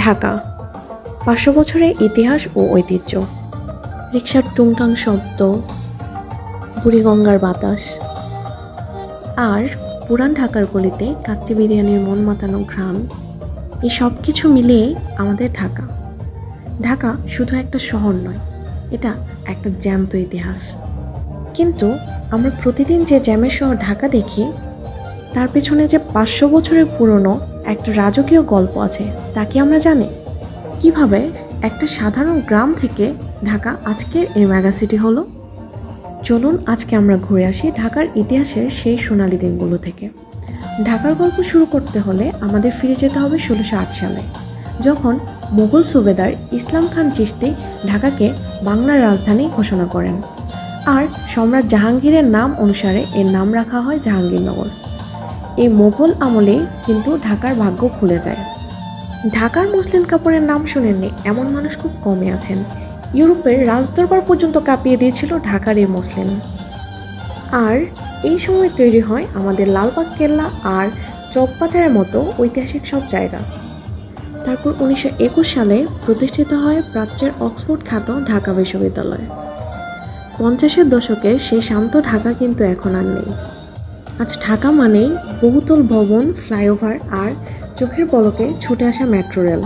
ঢাকা ৫০০ বছরের ইতিহাস ও ঐতিহ্য। রিকশার টুংটাং শব্দ, বুড়িগঙ্গার বাতাস আর পুরান ঢাকার গলিতে কাচ্চি বিরিয়ানির মন মাতানো ঘ্রাণ, এই সব কিছু মিলিয়েই আমাদের ঢাকা। ঢাকা শুধু একটা শহর নয়, এটা একটা জ্যান্ত ইতিহাস। কিন্তু আমরা প্রতিদিন যে জ্যামের শহর ঢাকা দেখি, তার পেছনে যে ৫০০ বছরের পুরনো একটা রাজকীয় গল্প আছে, তা কি আমরা জানি? কিভাবে একটা সাধারণ গ্রাম থেকে ঢাকা আজকের এই মেগাসিটি হলো? চলুন আজকে আমরা ঘুরে আসি ঢাকার ইতিহাসের সেই সোনালি দিনগুলো থেকে। ঢাকার গল্প শুরু করতে হলে আমাদের ফিরে যেতে হবে ১৬০৮ সালে, যখন মুঘল সুবেদার ইসলাম খান চিশতি ঢাকাকে বাংলার রাজধানী ঘোষণা করেন। আর সম্রাট জাহাঙ্গীরের নাম অনুসারে এর নাম রাখা হয় জাহাঙ্গীরনগর। এই মোগল আমলেই কিন্তু ঢাকার ভাগ্য খুলে যায়। ঢাকার মসলিন কাপড়ের নাম শোনেননি এমন মানুষ খুব কমই আছেন। ইউরোপের রাজদরবার পর্যন্ত কাঁপিয়ে দিয়েছিল ঢাকার এই মসলিন। আর এই সময় তৈরি হয় আমাদের লালবাগ কেল্লা আর চকবাজারের মতো ঐতিহাসিক সব জায়গা। তারপর ১৯২১ সালে প্রতিষ্ঠিত হয় প্রাচ্যের অক্সফোর্ড খ্যাত ঢাকা বিশ্ববিদ্যালয়। ৫০-এর দশকের সেই শান্ত ঢাকা কিন্তু এখন আর নেই। আজ ঢাকা মানেই বহুতল ভবন, ফ্লাইওভার আর চোখের পলকে ছুটে আসা মেট্রো রেল।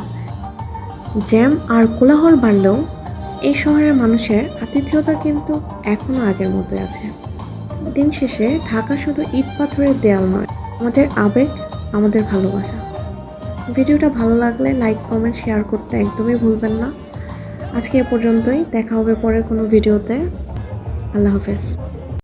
জ্যাম আর কোলাহল বাড়লেও এই শহরের মানুষের আতিথেয়তা কিন্তু এখনও আগের মতোই আছে। দিন শেষে ঢাকা শুধু ইট পাথরের দেয়াল নয়, আমাদের আবেগ, আমাদের ভালোবাসা। ভিডিওটা ভালো লাগলে লাইক, কমেন্ট, শেয়ার করতে একদমই ভুলবেন না। আজকে এ পর্যন্তই, দেখা হবে পরের কোনো ভিডিওতে। আল্লাহ হাফেজ।